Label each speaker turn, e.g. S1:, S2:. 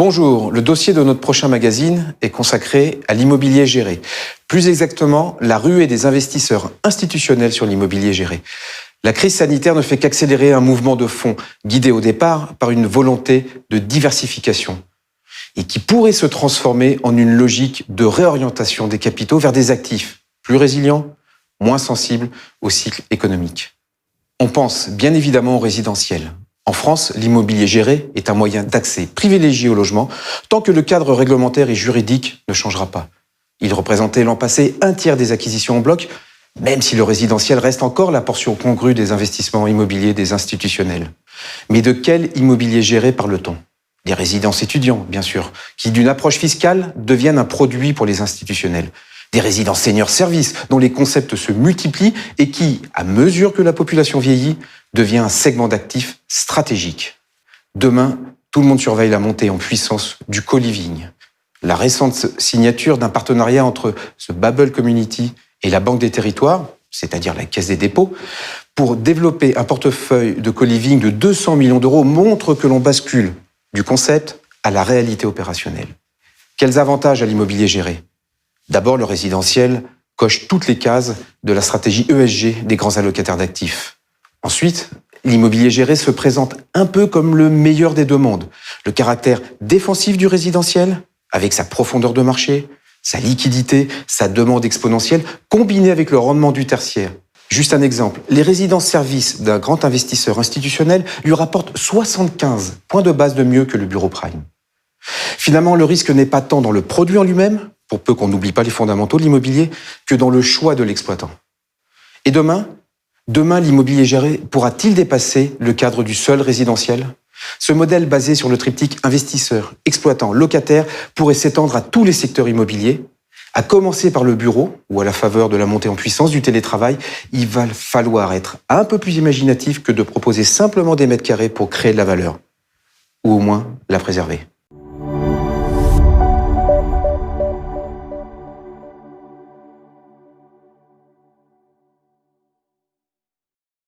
S1: Bonjour, le dossier de notre prochain magazine est consacré à l'immobilier géré. Plus exactement, la ruée des investisseurs institutionnels sur l'immobilier géré. La crise sanitaire ne fait qu'accélérer un mouvement de fond, guidé au départ par une volonté de diversification, et qui pourrait se transformer en une logique de réorientation des capitaux vers des actifs plus résilients, moins sensibles au cycle économique. On pense bien évidemment au résidentiel. En France, l'immobilier géré est un moyen d'accès privilégié au logement tant que le cadre réglementaire et juridique ne changera pas. Il représentait l'an passé un tiers des acquisitions en bloc, même si le résidentiel reste encore la portion congrue des investissements immobiliers des institutionnels. Mais de quel immobilier géré parle-t-on ? Des résidences étudiants, bien sûr, qui d'une approche fiscale deviennent un produit pour les institutionnels. Des résidences seniors services dont les concepts se multiplient et qui, à mesure que la population vieillit, devient un segment d'actifs stratégique. Demain, tout le monde surveille la montée en puissance du co-living. La récente signature d'un partenariat entre The Babel Community et la Banque des Territoires, c'est-à-dire la Caisse des dépôts, pour développer un portefeuille de co-living de 200 millions d'euros montre que l'on bascule du concept à la réalité opérationnelle. Quels avantages à l'immobilier géré ? D'abord, le résidentiel coche toutes les cases de la stratégie ESG des grands allocataires d'actifs. Ensuite, l'immobilier géré se présente un peu comme le meilleur des deux mondes. Le caractère défensif du résidentiel, avec sa profondeur de marché, sa liquidité, sa demande exponentielle, combiné avec le rendement du tertiaire. Juste un exemple, les résidences-services d'un grand investisseur institutionnel lui rapportent 75 points de base de mieux que le bureau prime. Finalement, le risque n'est pas tant dans le produit en lui-même, pour peu qu'on n'oublie pas les fondamentaux de l'immobilier, que dans le choix de l'exploitant. Et demain, l'immobilier géré pourra-t-il dépasser le cadre du seul résidentiel ? Ce modèle basé sur le triptyque investisseur, exploitant, locataire pourrait s'étendre à tous les secteurs immobiliers, à commencer par le bureau, où à la faveur de la montée en puissance du télétravail, il va falloir être un peu plus imaginatif que de proposer simplement des mètres carrés pour créer de la valeur, ou au moins la préserver.